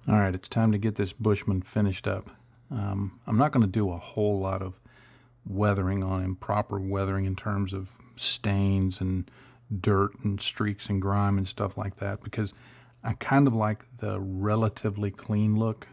All right, it's time to get this Bushman finished up. I'm not going to do a whole lot of weathering on him, proper weathering in terms of stains and dirt and streaks and grime and stuff like that, because I kind of like the relatively clean look.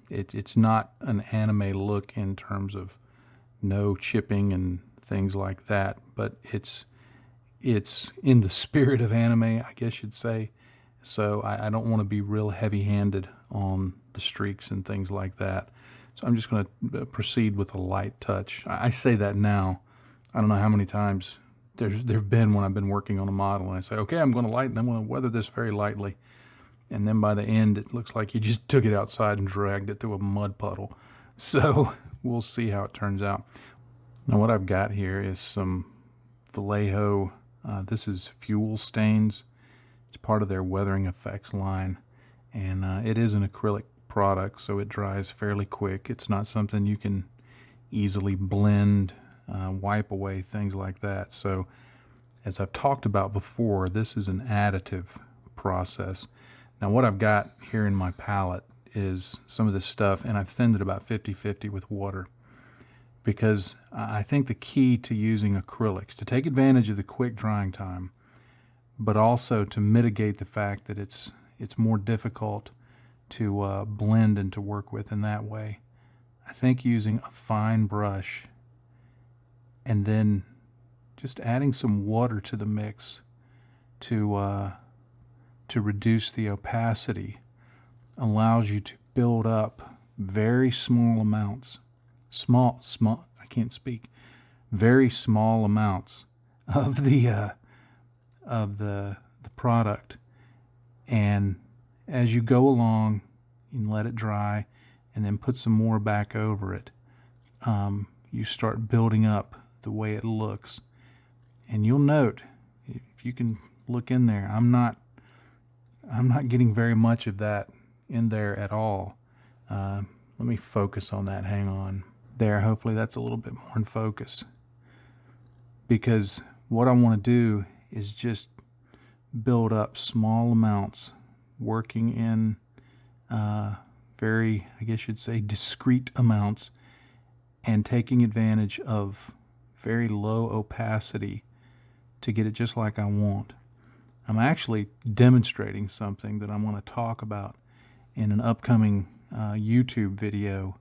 It's not an anime look in terms of no chipping and things like that, but it's in the spirit of anime, I guess you'd say. So I don't want to be real heavy-handed on the streaks and things like that. So I'm just going to proceed with a light touch. I say that now. I don't know how many times there've been when I've been working on a model and I say, okay, I'm going to lighten, I'm going to weather this very lightly. And then by the end, it looks like you just took it outside and dragged it through a mud puddle. So we'll see how it turns out. Now what I've got here is some Vallejo, this is fuel stains. It's part of their Weathering Effects line, and it is an acrylic product, so it dries fairly quick. It's not something you can easily blend, wipe away, things like that. So as I've talked about before, this is an additive process. Now what I've got here in my palette is some of this stuff, and I've thinned it about 50-50 with water, because I think the key to using acrylics, to take advantage of the quick drying time, but also to mitigate the fact that it's more difficult to blend and to work with in that way, I think using a fine brush and then just adding some water to the mix to reduce the opacity allows you to build up very small amounts, I can't speak, very small amounts of the product, and as you go along, you can let it dry and then put some more back over it. You start building up the way it looks, and you'll note, if you can look in there, I'm not getting very much of that in there at all. Let me focus on that. Hang on. There, hopefully that's a little bit more in focus, because what I want to do is just build up small amounts, working in very, I guess you'd say, discrete amounts, and taking advantage of very low opacity to get it just like I want. I'm actually demonstrating something that I'm going to talk about in an upcoming YouTube video,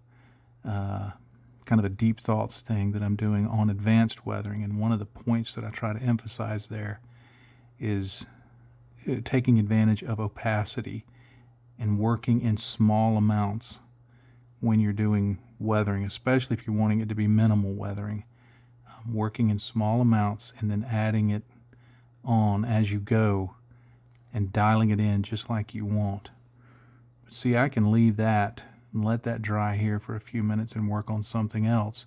kind of a deep thoughts thing that I'm doing on advanced weathering, and one of the points that I try to emphasize there is taking advantage of opacity and working in small amounts when you're doing weathering, especially if you're wanting it to be minimal weathering. Working in small amounts and then adding it on as you go and dialing it in just like you want. See, I can leave that and let that dry here for a few minutes and work on something else,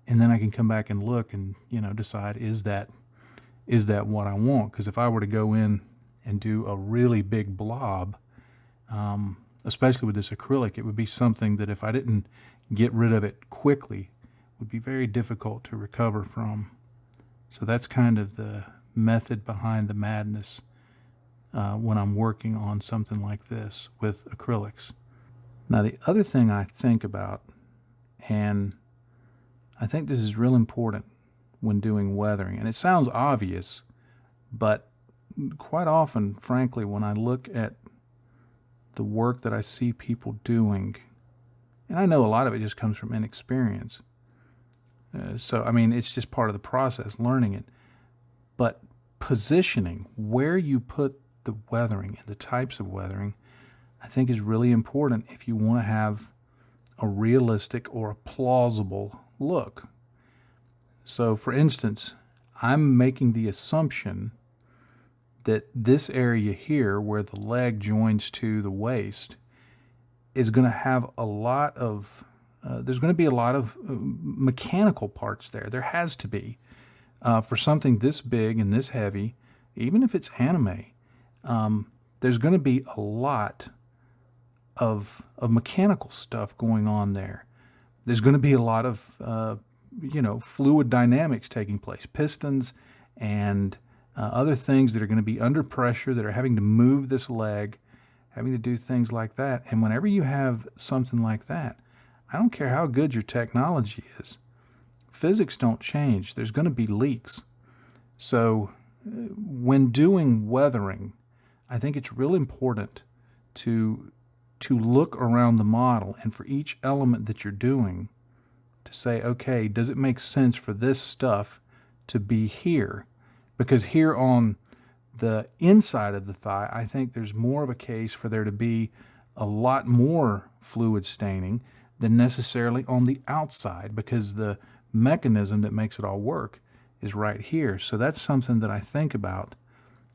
and then I can come back and look and decide, is that what I want? Because if I were to go in and do a really big blob, especially with this acrylic, it would be something that if I didn't get rid of it quickly, would be very difficult to recover from. So that's kind of the method behind the madness when I'm working on something like this with acrylics. Now the other thing I think about, and I think this is real important when doing weathering, and it sounds obvious, but quite often, frankly, when I look at the work that I see people doing, and I know a lot of it just comes from inexperience, so I mean, it's just part of the process, learning it, but positioning where you put the weathering and the types of weathering, I think is really important if you want to have a realistic or a plausible look. So for instance, I'm making the assumption that this area here where the leg joins to the waist is going to have a lot of there's going to be a lot of mechanical parts there. There has to be. For something this big and this heavy, even if it's anime, there's going to be a lot of mechanical stuff going on there. There's going to be a lot of fluid dynamics taking place, pistons and other things that are going to be under pressure, that are having to move this leg having to do things like that. And whenever you have something like that, I don't care how good your technology is, physics don't change. There's going to be leaks. So when doing weathering, I think it's real important to look around the model, and for each element that you're doing, to say, okay, does it make sense for this stuff to be here? Because here on the inside of the thigh, I think there's more of a case for there to be a lot more fluid staining than necessarily on the outside, because the mechanism that makes it all work is right here. So that's something that I think about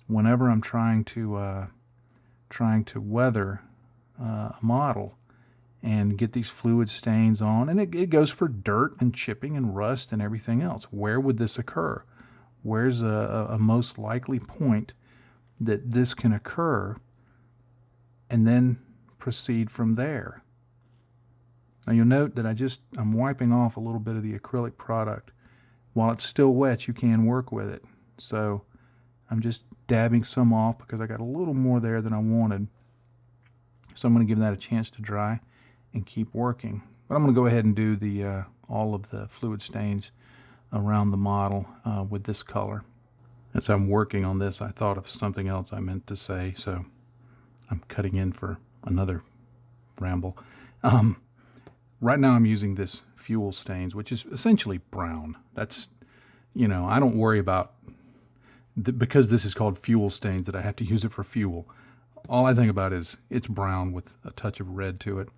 whenever I'm trying to weather a model and get these fluid stains on. And it goes for dirt and chipping and rust and everything else. Where would this occur? Where's a most likely point that this can occur, and then proceed from there. Now you'll note that I'm wiping off a little bit of the acrylic product. While it's still wet, you can work with it. So I'm just dabbing some off because I got a little more there than I wanted. So I'm going to give that a chance to dry and keep working. But I'm going to go ahead and do the all of the fluid stains around the model with this color. As I'm working on this, I thought of something else I meant to say, so I'm cutting in for another ramble. Right now I'm using this fuel stains, which is essentially brown. That's, I don't worry about, because this is called fuel stains, that I have to use it for fuel. All I think about is it's brown with a touch of red to it.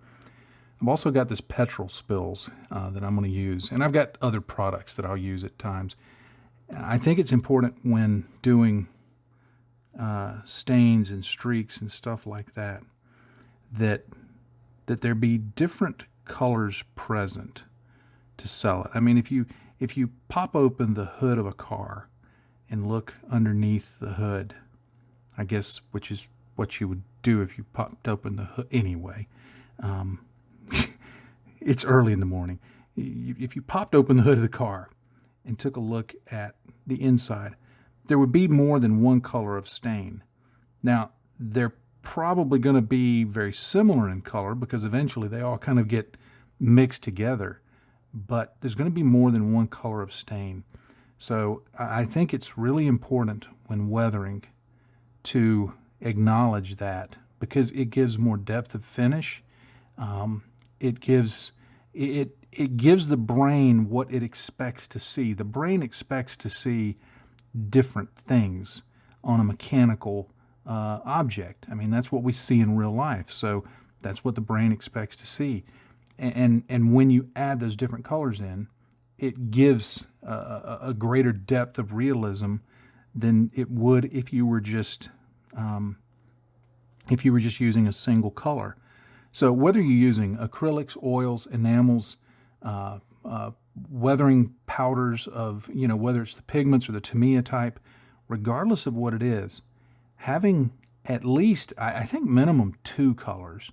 I've also got this Petrol spills that I'm going to use, and I've got other products that I'll use at times. I think it's important when doing stains and streaks and stuff like that, that there be different colors present to sell it. I mean, if you pop open the hood of a car and look underneath the hood, I guess, which is what you would do if you popped open the hood anyway. It's early in the morning. If you popped open the hood of the car and took a look at the inside, there would be more than one color of stain. Now, they're probably going to be very similar in color because eventually they all kind of get mixed together, but there's going to be more than one color of stain. So I think it's really important when weathering to acknowledge that, because it gives more depth of finish. It gives the brain what it expects to see. The brain expects to see different things on a mechanical object. I mean, that's what we see in real life. So that's what the brain expects to see. And when you add those different colors in, it gives a greater depth of realism than it would if you were just using a single color. So whether you're using acrylics, oils, enamels, weathering powders of, whether it's the pigments or the Tamiya type, regardless of what it is, having at least, I think minimum 2 colors,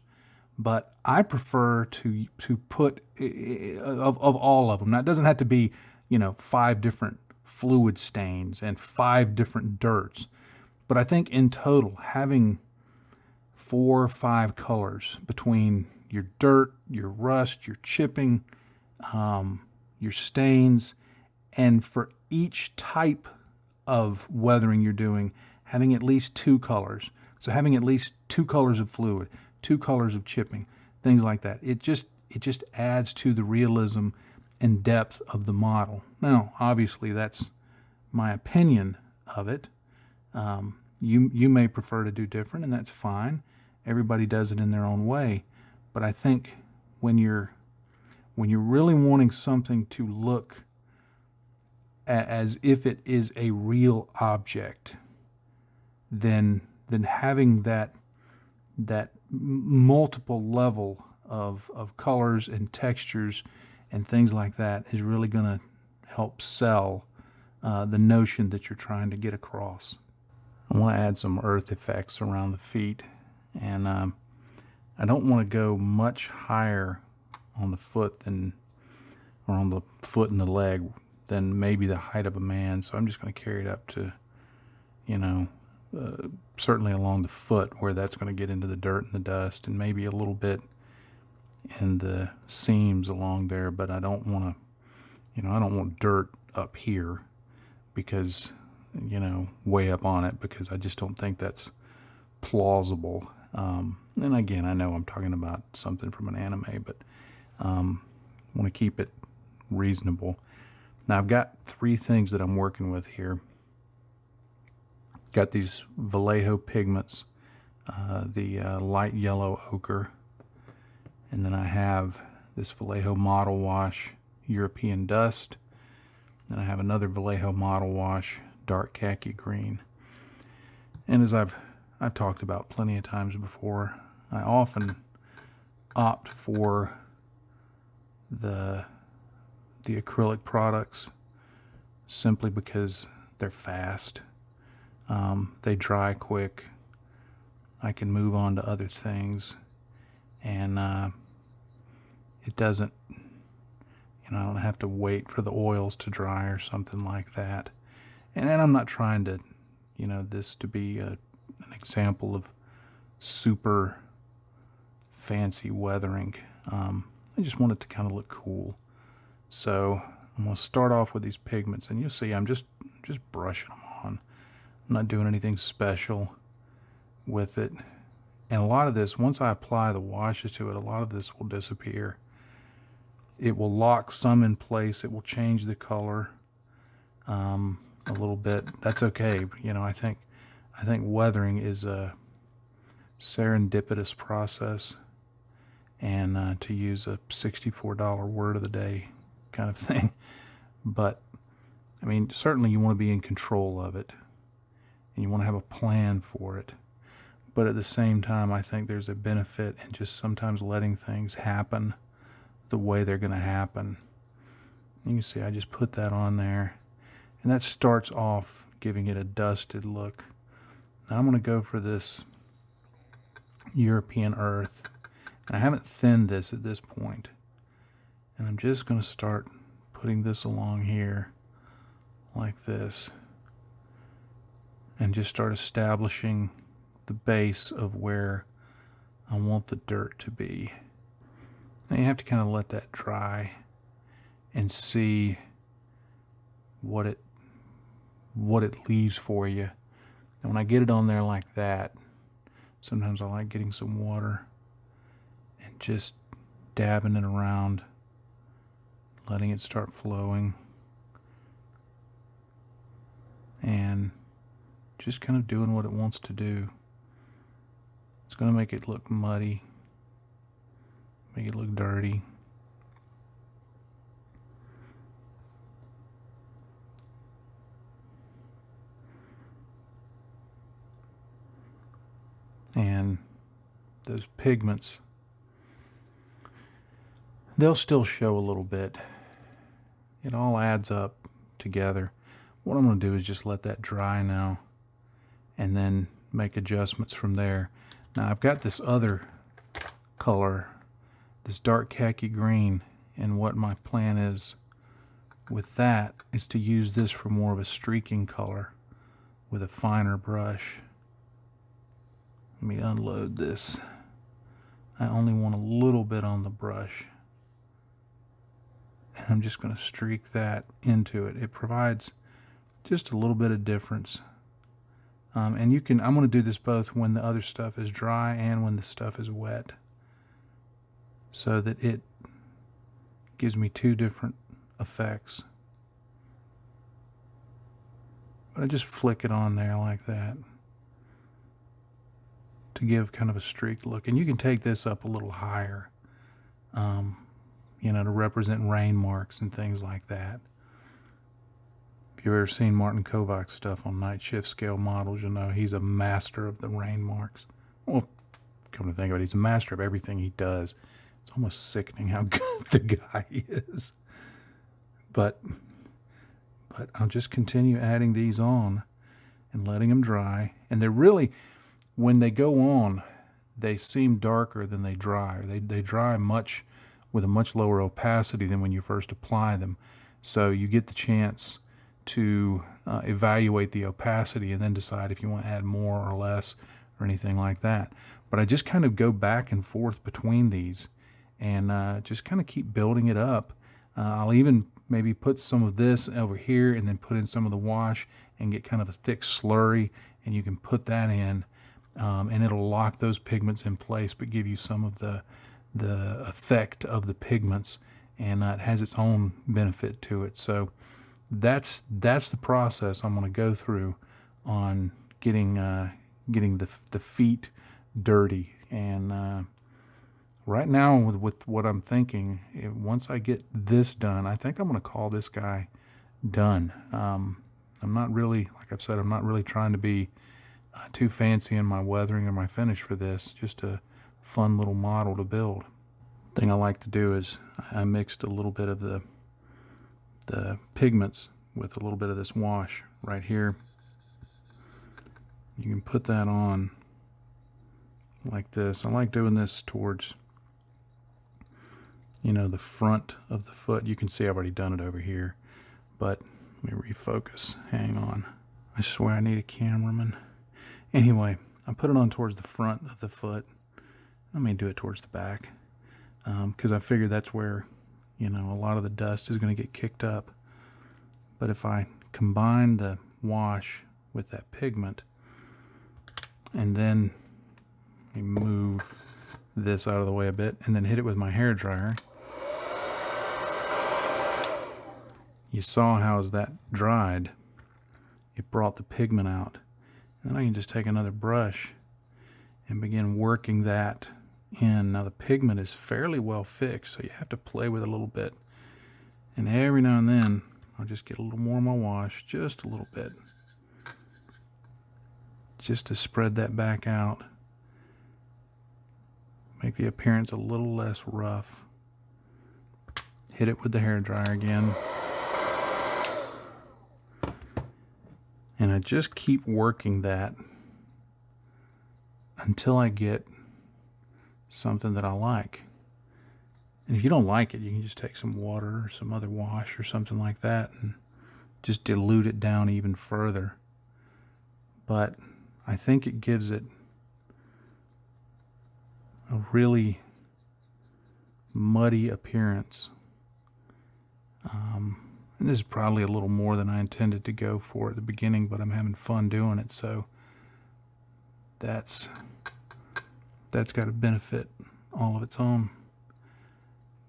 but I prefer to put of all of them. Now, it doesn't have to be, 5 different fluid stains and 5 different dirts, but I think in total having 4 or 5 colors between your dirt, your rust, your chipping, your stains, and for each type of weathering you're doing, having at least 2 colors. So having at least 2 colors of fluid, 2 colors of chipping, things like that. It just adds to the realism and depth of the model. Now, obviously, that's my opinion of it. You may prefer to do different, and that's fine. Everybody does it in their own way. But I think when you're really wanting something to look as if it is a real object, then having that multiple level of colors and textures and things like that is really going to help sell the notion that you're trying to get across. I want to add some earth effects around the feet, and I don't want to go much higher on the foot or on the foot and the leg than maybe the height of a man. So I'm just going to carry it up to, certainly along the foot where that's going to get into the dirt and the dust, and maybe a little bit in the seams along there, but I don't want to, I don't want dirt up here because, way up on it, because I just don't think that's plausible. And again, I know I'm talking about something from an anime, but want to keep it reasonable. Now I've got 3 things that I'm working with here. Got these Vallejo pigments, the light yellow ochre, and then I have this Vallejo Model Wash European Dust, and I have another Vallejo Model Wash dark khaki green. And as I've talked about plenty of times before, I often opt for the acrylic products simply because they're fast. They dry quick. I can move on to other things, and it doesn't, I don't have to wait for the oils to dry or something like that. And I'm not trying to, this to be an example of super fancy weathering. I just want it to kind of look cool. So I'm going to start off with these pigments, and you'll see I'm just brushing them on. I'm not doing anything special with it. And a lot of this, once I apply the washes to it, a lot of this will disappear. It will lock some in place. It will change the color a little bit. That's okay. I think weathering is a serendipitous process, and to use a $64 word of the day kind of thing. But certainly you want to be in control of it, and you want to have a plan for it. But at the same time, I think there's a benefit in just sometimes letting things happen the way they're going to happen. You can see I just put that on there, and that starts off giving it a dusted look. Now I'm going to go for this European earth, and I haven't thinned this at this point, and I'm just going to start putting this along here like this, and just start establishing the base of where I want the dirt to be. Now you have to kind of let that dry and see what it leaves for you. And when I get it on there like that, sometimes I like getting some water and just dabbing it around, letting it start flowing, and just kind of doing what it wants to do. It's going to make it look muddy, make it look dirty. And those pigments, they'll still show a little bit. It all adds up together. What I'm going to do is just let that dry now, and then make adjustments from there. Now I've got this other color, this dark khaki green, and what my plan is with that is to use this for more of a streaking color with a finer brush. Let me unload this. I only want a little bit on the brush, and I'm just going to streak that into it. It provides just a little bit of difference. And you can, I'm going to do this both when the other stuff is dry and when the stuff is wet, so that it gives me 2 different effects. But I just flick it on there like that to give kind of a streaked look. And you can take this up a little higher, to represent rain marks and things like that. If you've ever seen Martin Kovac's stuff on night shift scale models, you'll know he's a master of the rain marks. Well, come to think of it, he's a master of everything he does. It's almost sickening how good the guy is. But I'll just continue adding these on and letting them dry. And they're really, when they go on, they seem darker than they dry. They dry with a much lower opacity than when you first apply them. So you get the chance to evaluate the opacity and then decide if you want to add more or less or anything like that. But I just kind of go back and forth between these and just kind of keep building it up. I'll even maybe put some of this over here and then put in some of the wash and get kind of a thick slurry, and you can put that in, and it'll lock those pigments in place but give you some of the effect of the pigments, and it has its own benefit to it. So that's the process I'm going to go through on getting the feet dirty. And right now with what I'm thinking, once I get this done, I think I'm going to call this guy done. I'm not really, like I've said, I'm not really trying to be too fancy in my weathering or my finish for this. Just a fun little model to build. Thing I like to do is I mixed a little bit of the pigments with a little bit of this wash right here. You can put that on like this. I like doing this towards, you know, the front of the foot. You can see I've already done it over here, but let me refocus. Hang on. I swear I need a cameraman. Anyway, I put it on towards the front of the foot. Let me do it towards the back, because I figure that's where, you know, a lot of the dust is going to get kicked up. But if I combine the wash with that pigment, and then let me move this out of the way a bit, and then hit it with my hair dryer. You saw how as that dried, it brought the pigment out. And then I can just take another brush and begin working that in. Now the pigment is fairly well fixed, so you have to play with it a little bit. And every now and then, I'll just get a little more of my wash, just a little bit, just to spread that back out. Make the appearance a little less rough. Hit it with the hair dryer again. And I just keep working that until I get something that I like. And if you don't like it, you can just take some water or some other wash or something like that and just dilute it down even further. But I think it gives it a really muddy appearance. And this is probably a little more than I intended to go for at the beginning, but I'm having fun doing it, so that's got a benefit all of its own.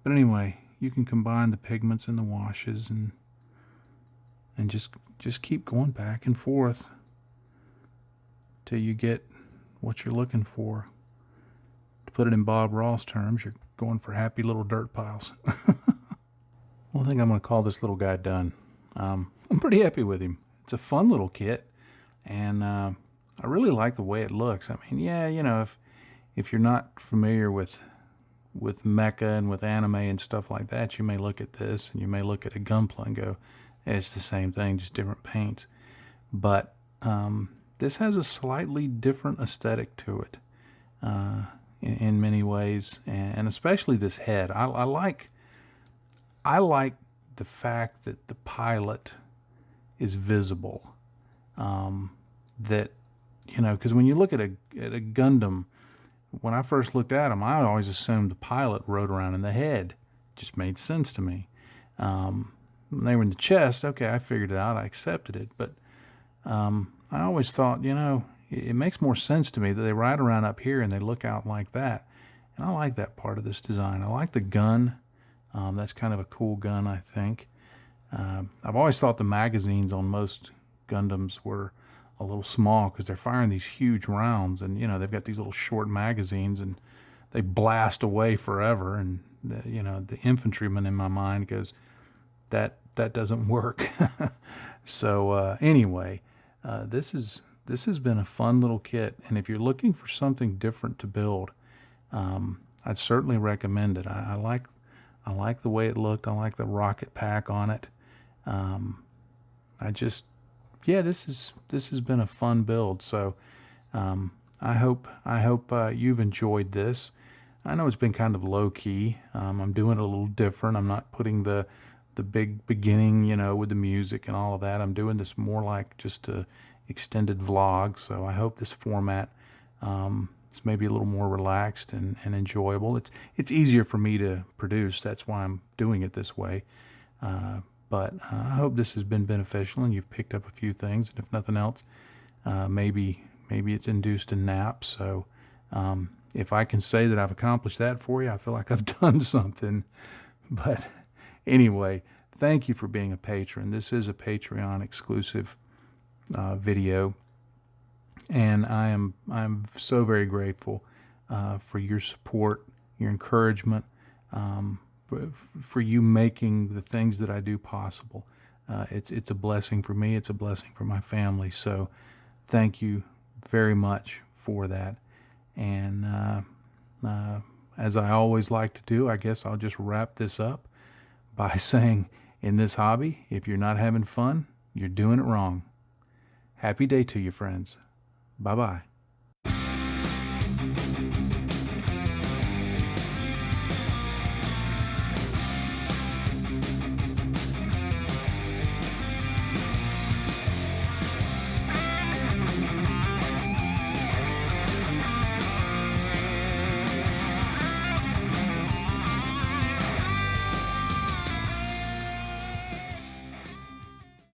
But anyway, you can combine the pigments and the washes and just keep going back and forth till you get what you're looking for. To put it in Bob Ross terms, you're going for happy little dirt piles. Well, I think I'm going to call this little guy done. I'm pretty happy with him. It's a fun little kit, and I really like the way it looks. I mean, yeah, you know, if you're not familiar with Mecha and with anime and stuff like that, you may look at this and you may look at a Gunpla and go, it's the same thing, just different paints. But this has a slightly different aesthetic to it in many ways, and especially this head. I like the fact that the pilot is visible. That, you know, because when you look at a Gundam, when I first looked at them, I always assumed the pilot rode around in the head. It just made sense to me. When they were in the chest, okay, I figured it out, I accepted it. But I always thought, you know, it makes more sense to me that they ride around up here and they look out like that. And I like that part of this design. I like the gun. That's kind of a cool gun, I think. I've always thought the magazines on most Gundams were a little small because they're firing these huge rounds, and you know they've got these little short magazines and they blast away forever. And you know, the infantryman in my mind goes, that doesn't work. So anyway, this has been a fun little kit, and if you're looking for something different to build, I'd certainly recommend it. I like the way it looked. I like the rocket pack on it. This has been a fun build. So I hope you've enjoyed this. I know it's been kind of low key. I'm doing it a little different. I'm not putting the the big beginning, you know, with the music and all of that. I'm doing this more like just a extended vlog, so I hope this format is maybe a little more relaxed and enjoyable. It's easier for me to produce. That's why I'm doing it this way. But I hope this has been beneficial and you've picked up a few things. And if nothing else, maybe it's induced a nap. So if I can say that I've accomplished that for you, I feel like I've done something. But anyway, thank you for being a patron. This is a Patreon exclusive video, and I'm so very grateful for your support, your encouragement, for you making the things that I do possible. It's a blessing for me. It's a blessing for my family. So thank you very much for that. And as I always like to do, I guess I'll just wrap this up by saying, in this hobby, if you're not having fun, you're doing it wrong. Happy day to you, friends. Bye-bye.